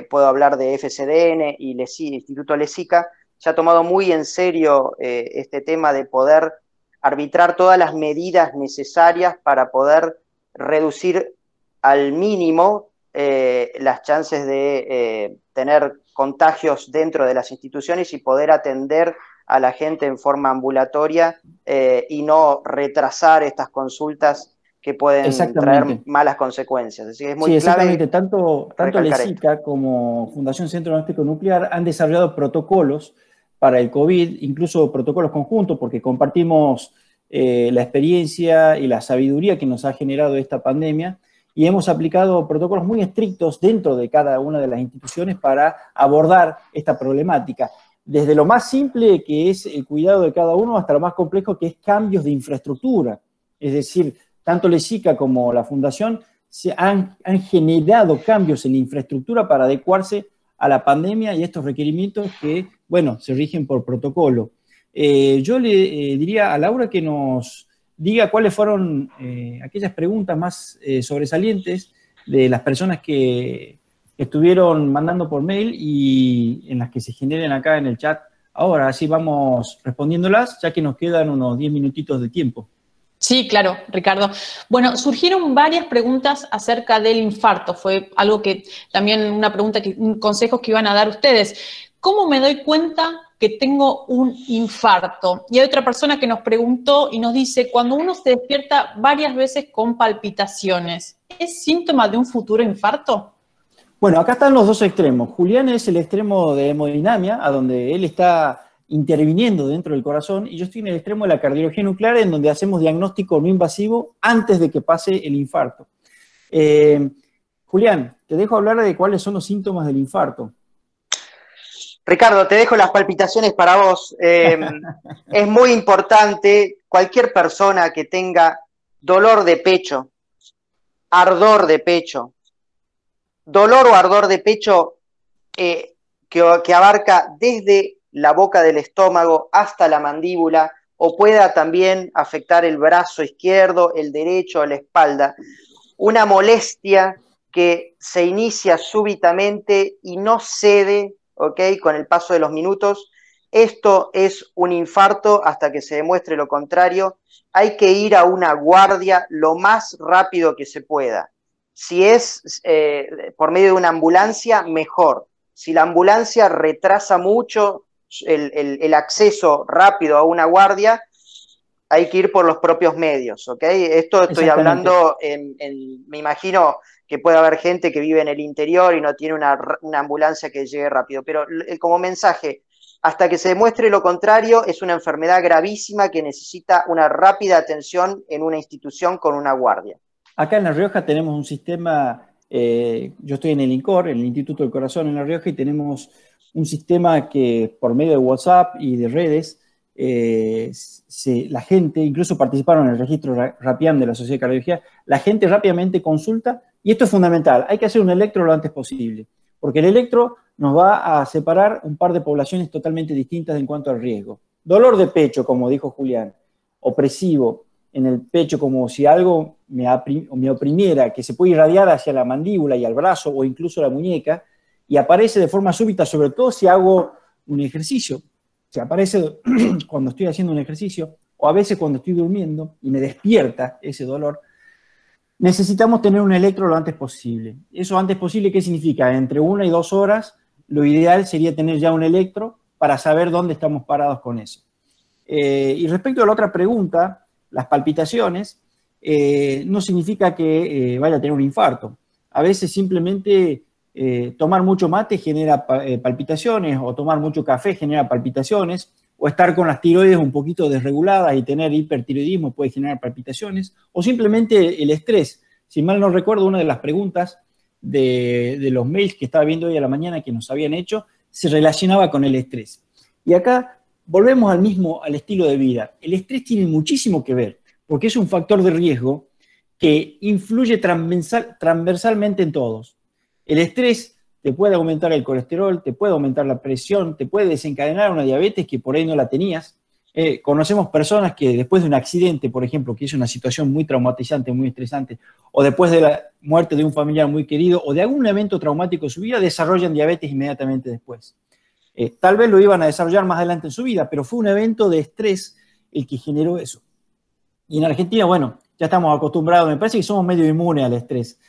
puedo hablar de FCDN y Instituto Lesica, se ha tomado muy en serio este tema de poder arbitrar todas las medidas necesarias para poder reducir al mínimo las chances de tener contagios dentro de las instituciones y poder atender a la gente en forma ambulatoria y no retrasar estas consultas que pueden traer malas consecuencias. Así que es muy sí, clave. Exactamente. Tanto Lesica como Fundación Centro Diagnóstico Nuclear han desarrollado protocolos para el COVID, incluso protocolos conjuntos, porque compartimos la experiencia y la sabiduría que nos ha generado esta pandemia, y hemos aplicado protocolos muy estrictos dentro de cada una de las instituciones para abordar esta problemática. Desde lo más simple, que es el cuidado de cada uno, hasta lo más complejo, que es cambios de infraestructura. Es decir, tanto Lesica como la Fundación han generado cambios en la infraestructura para adecuarse a la pandemia y estos requerimientos que, bueno, se rigen por protocolo. Yo le diría a Laura que nos diga cuáles fueron aquellas preguntas más sobresalientes de las personas que estuvieron mandando por mail y en las que se generen acá en el chat ahora. Así vamos respondiéndolas, ya que nos quedan unos 10 minutitos de tiempo. Sí, claro, Ricardo. Bueno, surgieron varias preguntas acerca del infarto. Fue algo que también una pregunta, consejos que iban a dar ustedes. ¿Cómo me doy cuenta que tengo un infarto? Y hay otra persona que nos preguntó y nos dice, cuando uno se despierta varias veces con palpitaciones, ¿es síntoma de un futuro infarto? Bueno, acá están los dos extremos. Julián es el extremo de hemodinamia, a donde él está interviniendo dentro del corazón, y yo estoy en el extremo de la cardiología nuclear, en donde hacemos diagnóstico no invasivo antes de que pase el infarto. Julián, te dejo hablar de cuáles son los síntomas del infarto. Ricardo, te dejo las palpitaciones para vos. Es muy importante, cualquier persona que tenga dolor de pecho, ardor de pecho, dolor o ardor de pecho que abarca desde la boca del estómago hasta la mandíbula, o pueda también afectar el brazo izquierdo, el derecho o la espalda. Una molestia que se inicia súbitamente y no cede, ¿ok?, con el paso de los minutos. Esto es un infarto hasta que se demuestre lo contrario. Hay que ir a una guardia lo más rápido que se pueda. Si es por medio de una ambulancia, mejor. Si la ambulancia retrasa mucho el acceso rápido a una guardia, hay que ir por los propios medios, ¿ok? Esto estoy hablando, me imagino que puede haber gente que vive en el interior y no tiene una ambulancia que llegue rápido, pero como mensaje, hasta que se demuestre lo contrario, es una enfermedad gravísima que necesita una rápida atención en una institución con una guardia. Acá en La Rioja tenemos un sistema, yo estoy en el INCOR, en el Instituto del Corazón en La Rioja, y tenemos un sistema que por medio de WhatsApp y de redes, la gente, incluso participaron en el registro RAPIAM de la Sociedad de Cardiología, la gente rápidamente consulta, y esto es fundamental, hay que hacer un electro lo antes posible, porque el electro nos va a separar un par de poblaciones totalmente distintas en cuanto al riesgo. Dolor de pecho, como dijo Julián, opresivo en el pecho, como si algo me oprimiera, que se puede irradiar hacia la mandíbula y al brazo o incluso la muñeca, y aparece de forma súbita, sobre todo si hago un ejercicio. Se aparece cuando estoy haciendo un ejercicio, o a veces cuando estoy durmiendo y me despierta ese dolor. Necesitamos tener un electro lo antes posible. Eso antes posible, ¿qué significa? Entre 1 y 2 horas, lo ideal sería tener ya un electro para saber dónde estamos parados con eso. Y respecto a la otra pregunta, las palpitaciones, no significa que vaya a tener un infarto. A veces simplemente tomar mucho mate genera palpitaciones, o tomar mucho café genera palpitaciones, o estar con las tiroides un poquito desreguladas y tener hipertiroidismo puede generar palpitaciones, o simplemente el estrés. Si mal no recuerdo, una de las preguntas de los mails que estaba viendo hoy a la mañana que nos habían hecho se relacionaba con el estrés. Y acá volvemos al estilo de vida. El estrés tiene muchísimo que ver, porque es un factor de riesgo que influye transversalmente en todos. El estrés te puede aumentar el colesterol, te puede aumentar la presión, te puede desencadenar una diabetes que por ahí no la tenías. Conocemos personas que después de un accidente, por ejemplo, que es una situación muy traumatizante, muy estresante, o después de la muerte de un familiar muy querido, o de algún evento traumático en su vida, desarrollan diabetes inmediatamente después. Tal vez lo iban a desarrollar más adelante en su vida, pero fue un evento de estrés el que generó eso. Y en Argentina, bueno, ya estamos acostumbrados, me parece que somos medio inmunes al estrés.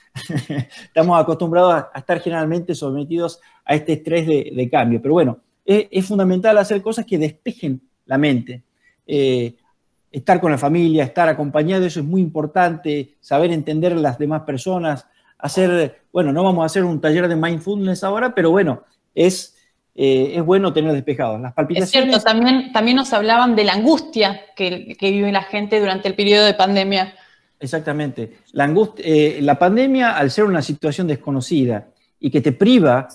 Estamos acostumbrados a estar generalmente sometidos a este estrés de cambio. Pero bueno, es fundamental hacer cosas que despejen la mente. Estar con la familia, estar acompañado, eso es muy importante, saber entender a las demás personas, bueno, no vamos a hacer un taller de mindfulness ahora, pero bueno, es bueno tener despejados. Las palpitaciones... Es cierto, también nos hablaban de la angustia que vive la gente durante el periodo de pandemia. Exactamente. La pandemia, al ser una situación desconocida y que te priva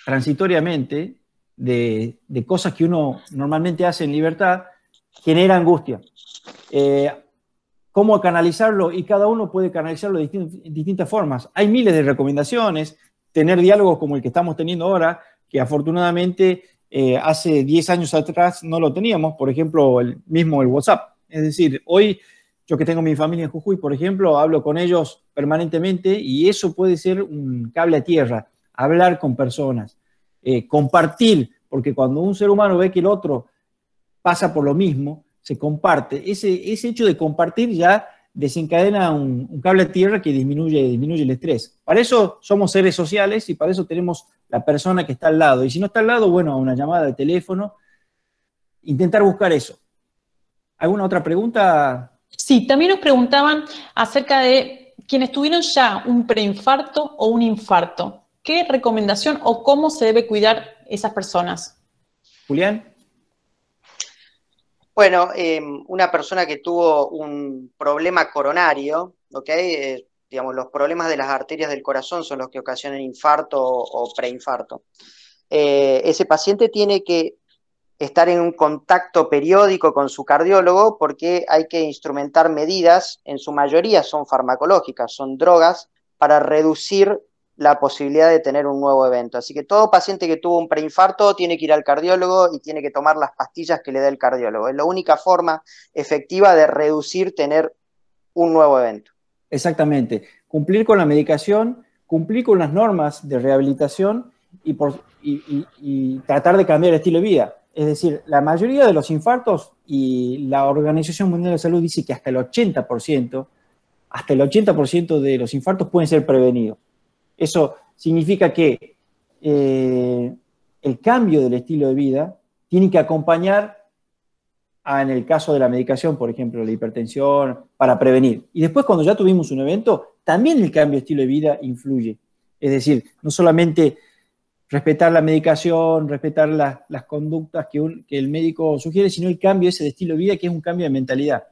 transitoriamente de cosas que uno normalmente hace en libertad, genera angustia. ¿Cómo canalizarlo? Y cada uno puede canalizarlo de distintas formas. Hay miles de recomendaciones, tener diálogos como el que estamos teniendo ahora, que afortunadamente hace 10 años atrás no lo teníamos, por ejemplo, el WhatsApp. Es decir, hoy yo que tengo mi familia en Jujuy, por ejemplo, hablo con ellos permanentemente y eso puede ser un cable a tierra, hablar con personas, compartir, porque cuando un ser humano ve que el otro pasa por lo mismo, se comparte. Ese hecho de compartir ya desencadena un cable a tierra que disminuye el estrés. Para eso somos seres sociales y para eso tenemos la persona que está al lado. Y si no está al lado, bueno, una llamada de teléfono, intentar buscar eso. ¿Alguna otra pregunta? Sí, también nos preguntaban acerca de quienes tuvieron ya un preinfarto o un infarto. ¿Qué recomendación o cómo se debe cuidar esas personas? Julián. Bueno, una persona que tuvo un problema coronario, ¿ok? Digamos, los problemas de las arterias del corazón son los que ocasionan infarto o preinfarto. Ese paciente tiene que estar en un contacto periódico con su cardiólogo porque hay que instrumentar medidas, en su mayoría son farmacológicas, son drogas, para reducir la posibilidad de tener un nuevo evento. Así que todo paciente que tuvo un preinfarto tiene que ir al cardiólogo y tiene que tomar las pastillas que le da el cardiólogo. Es la única forma efectiva de reducir tener un nuevo evento. Exactamente. Cumplir con la medicación, cumplir con las normas de rehabilitación y tratar de cambiar el estilo de vida. Es decir, la mayoría de los infartos, y la Organización Mundial de la Salud dice que hasta el 80% de los infartos pueden ser prevenidos. Eso significa que el cambio del estilo de vida tiene que acompañar en el caso de la medicación, por ejemplo, la hipertensión, para prevenir. Y después, cuando ya tuvimos un evento, también el cambio de estilo de vida influye. Es decir, no solamente respetar la medicación, respetar las conductas que el médico sugiere, sino el cambio ese de estilo de vida, que es un cambio de mentalidad.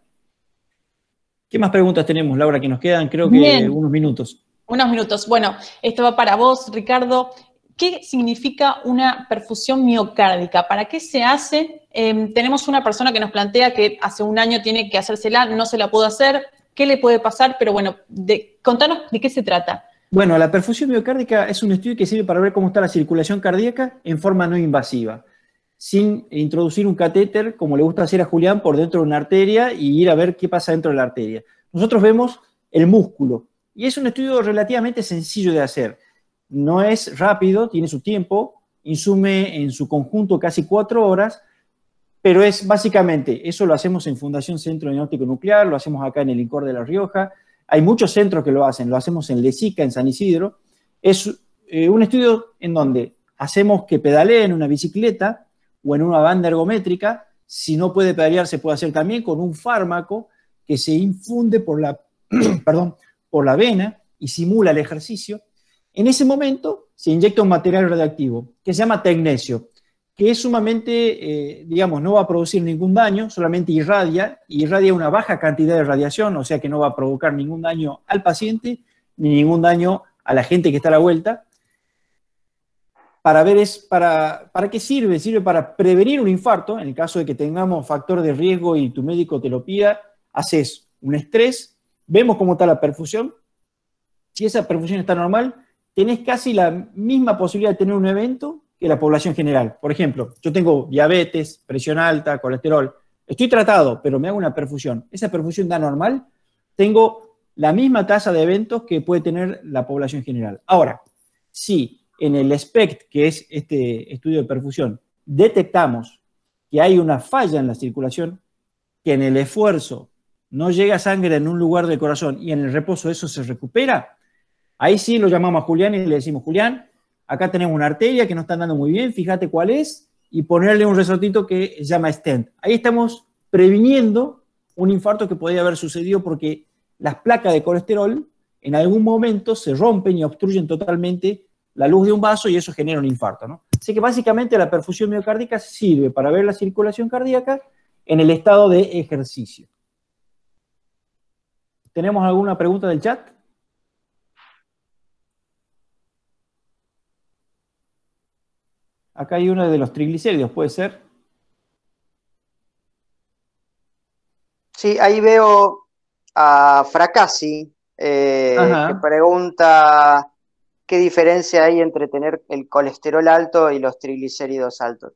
¿Qué más preguntas tenemos, Laura, que nos quedan? Creo que Bien. unos minutos. Unos minutos. Bueno, esto va para vos, Ricardo. ¿Qué significa una perfusión miocárdica? ¿Para qué se hace? Tenemos una persona que nos plantea que hace un año tiene que hacérsela, no se la pudo hacer. ¿Qué le puede pasar? Pero bueno, contanos de qué se trata. Bueno, la perfusión miocárdica es un estudio que sirve para ver cómo está la circulación cardíaca en forma no invasiva, sin introducir un catéter, como le gusta hacer a Julián, por dentro de una arteria y ir a ver qué pasa dentro de la arteria. Nosotros vemos el músculo y es un estudio relativamente sencillo de hacer. No es rápido, tiene su tiempo, insume en su conjunto casi 4 horas, pero es básicamente, eso lo hacemos en Fundación Centro Diagnóstico Nuclear, lo hacemos acá en el INCOR de La Rioja. Hay muchos centros que lo hacemos en Lezica, en San Isidro. Es un estudio en donde hacemos que pedalee en una bicicleta o en una banda ergométrica. Si no puede pedalear, se puede hacer también con un fármaco que se infunde por la vena y simula el ejercicio. En ese momento se inyecta un material radioactivo que se llama tecnesio, que es sumamente, no va a producir ningún daño, solamente irradia una baja cantidad de radiación, o sea que no va a provocar ningún daño al paciente ni ningún daño a la gente que está a la vuelta, para ver para qué sirve. Sirve para prevenir un infarto. En el caso de que tengamos factor de riesgo y tu médico te lo pida, haces un estrés, vemos cómo está la perfusión. Si esa perfusión está normal, tenés casi la misma posibilidad de tener un evento que la población general. Por ejemplo, yo tengo diabetes, presión alta, colesterol. Estoy tratado, pero me hago una perfusión. Esa perfusión da normal, tengo la misma tasa de eventos que puede tener la población general. Ahora, si en el SPECT, que es este estudio de perfusión, detectamos que hay una falla en la circulación, que en el esfuerzo no llega sangre en un lugar del corazón y en el reposo eso se recupera, ahí sí lo llamamos a Julián y le decimos, Julián, acá tenemos una arteria que no está andando muy bien, fíjate cuál es, y ponerle un resortito que se llama stent. Ahí estamos previniendo un infarto que podría haber sucedido porque las placas de colesterol en algún momento se rompen y obstruyen totalmente la luz de un vaso y eso genera un infarto, ¿no? Así que básicamente la perfusión miocárdica sirve para ver la circulación cardíaca en el estado de ejercicio. ¿Tenemos alguna pregunta del chat? Acá hay una de los triglicéridos, ¿puede ser? Sí, ahí veo a Fracassi, que pregunta qué diferencia hay entre tener el colesterol alto y los triglicéridos altos.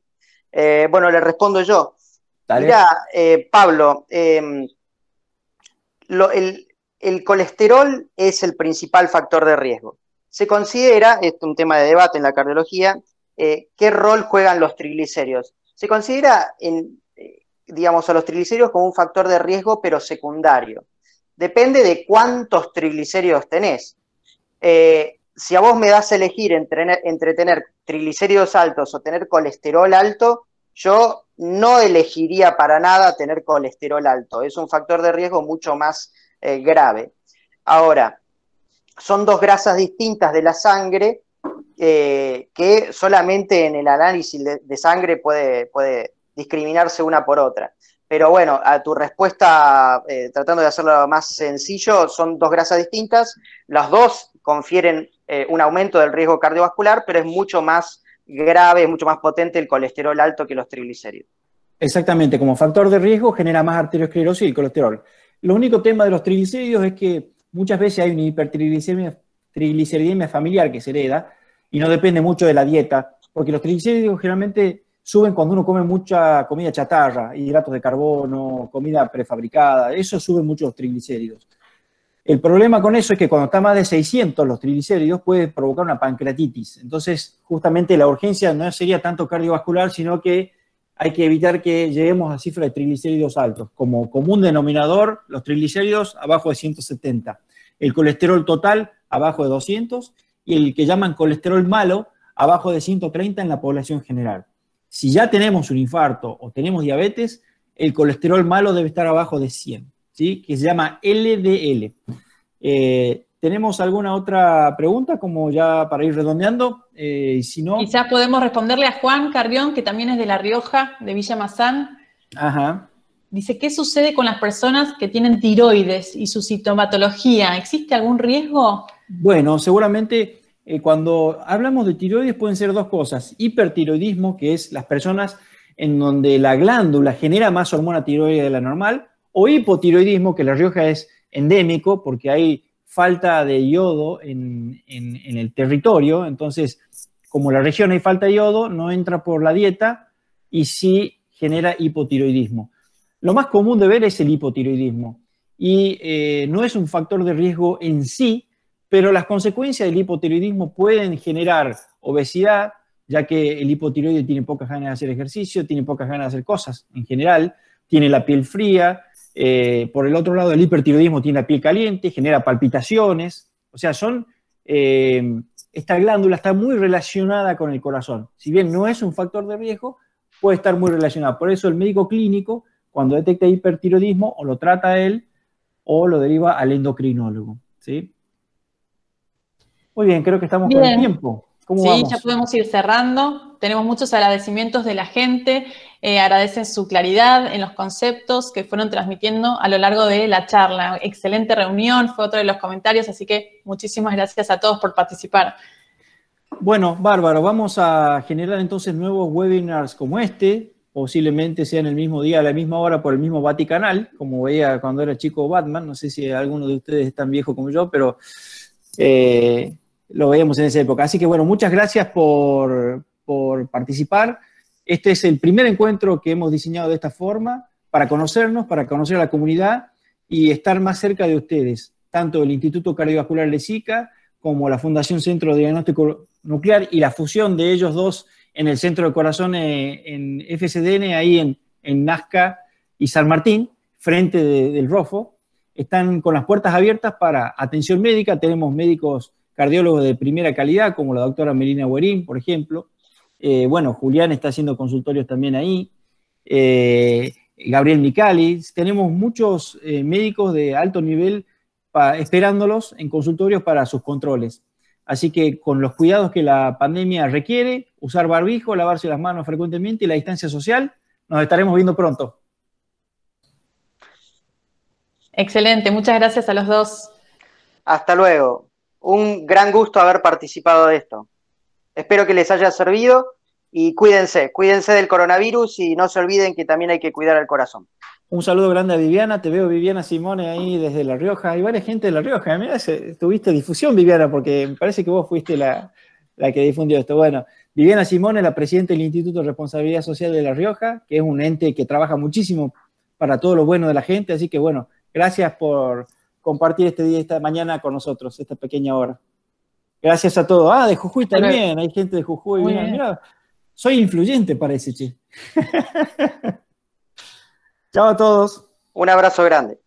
Bueno, le respondo yo. Dale. Mirá, Pablo, el colesterol es el principal factor de riesgo. Se considera, esto es un tema de debate en la cardiología, qué rol juegan los triglicéridos. Se considera, digamos, a los triglicéridos como un factor de riesgo, pero secundario. Depende de cuántos triglicéridos tenés. Si a vos me das a elegir entre tener triglicéridos altos o tener colesterol alto, yo no elegiría para nada tener colesterol alto. Es un factor de riesgo mucho más grave. Ahora, son dos grasas distintas de la sangre que solamente en el análisis de sangre puede discriminarse una por otra. Pero bueno, a tu respuesta, tratando de hacerlo más sencillo, son dos grasas distintas. Las dos confieren un aumento del riesgo cardiovascular, pero es mucho más grave, es mucho más potente el colesterol alto que los triglicéridos. Exactamente, como factor de riesgo genera más arteriosclerosis y el colesterol. Lo único tema de los triglicéridos es que muchas veces hay una hipertrigliceridemia familiar que se hereda y no depende mucho de la dieta, porque los triglicéridos generalmente suben cuando uno come mucha comida chatarra, hidratos de carbono, comida prefabricada, eso sube mucho los triglicéridos. El problema con eso es que cuando está más de 600 los triglicéridos puede provocar una pancreatitis. Entonces, justamente la urgencia no sería tanto cardiovascular, sino que hay que evitar que lleguemos a cifras de triglicéridos altos. Como común denominador, los triglicéridos abajo de 170, el colesterol total abajo de 200 y el que llaman colesterol malo abajo de 130 en la población general. Si ya tenemos un infarto o tenemos diabetes, el colesterol malo debe estar abajo de 100, ¿sí? Que se llama LDL. ¿Tenemos alguna otra pregunta como ya para ir redondeando? Si no... Quizás podemos responderle a Juan Carrión, que también es de La Rioja, de Villa Mazán. Ajá. Dice, ¿qué sucede con las personas que tienen tiroides y su sintomatología? ¿Existe algún riesgo? Bueno, seguramente cuando hablamos de tiroides pueden ser dos cosas. Hipertiroidismo, que es las personas en donde la glándula genera más hormona tiroidea de la normal, o hipotiroidismo, que en La Rioja es endémico porque hay falta de yodo en el territorio, entonces como en la región hay falta de yodo, no entra por la dieta y sí genera hipotiroidismo. Lo más común de ver es el hipotiroidismo y no es un factor de riesgo en sí, pero las consecuencias del hipotiroidismo pueden generar obesidad, ya que el hipotiroide tiene pocas ganas de hacer ejercicio, tiene pocas ganas de hacer cosas en general, tiene la piel fría. Por el otro lado, el hipertiroidismo tiene la piel caliente, genera palpitaciones, o sea, esta glándula está muy relacionada con el corazón. Si bien no es un factor de riesgo, puede estar muy relacionado. Por eso el médico clínico, cuando detecta hipertiroidismo, o lo trata a él o lo deriva al endocrinólogo, ¿sí? Muy bien, creo que estamos con el tiempo. ¿Cómo Sí, vamos? ya podemos ir cerrando. Tenemos muchos agradecimientos de la gente. Agradecen su claridad en los conceptos que fueron transmitiendo a lo largo de la charla. Excelente reunión, fue otro de los comentarios, así que muchísimas gracias a todos por participar. Bueno, bárbaro. Vamos a generar entonces nuevos webinars como este. Posiblemente sea en el mismo día, a la misma hora, por el mismo Vaticanal, como veía cuando era chico Batman. No sé si alguno de ustedes es tan viejo como yo, pero lo veíamos en esa época. Así que bueno, muchas gracias por participar. Este es el primer encuentro que hemos diseñado de esta forma para conocernos, para conocer a la comunidad y estar más cerca de ustedes, tanto el Instituto Cardiovascular Lezica como la Fundación Centro de Diagnóstico Nuclear y la fusión de ellos dos en el Centro de Corazón en FSDN, ahí en Nazca y San Martín, frente del ROFO. Están con las puertas abiertas para atención médica. Tenemos médicos cardiólogos de primera calidad, como la doctora Melina Guerín, por ejemplo. Bueno, Julián está haciendo consultorios también ahí. Gabriel Micali. Tenemos muchos médicos de alto nivel esperándolos en consultorios para sus controles. Así que con los cuidados que la pandemia requiere, usar barbijo, lavarse las manos frecuentemente y la distancia social, nos estaremos viendo pronto. Excelente, muchas gracias a los dos. Hasta luego. Un gran gusto haber participado de esto. Espero que les haya servido y cuídense del coronavirus y no se olviden que también hay que cuidar al corazón. Un saludo grande a Viviana, te veo Viviana Simone ahí desde La Rioja, hay varias gente de La Rioja, mira, tuviste difusión Viviana, porque me parece que vos fuiste la que difundió esto. Bueno, Viviana Simone, la presidenta del Instituto de Responsabilidad Social de La Rioja, que es un ente que trabaja muchísimo para todo lo bueno de la gente, así que bueno, gracias por compartir este día, esta mañana con nosotros, esta pequeña hora. Gracias a todos. Ah, de Jujuy también, hay gente de Jujuy, mira, soy influyente parece, che. Chao a todos. Un abrazo grande.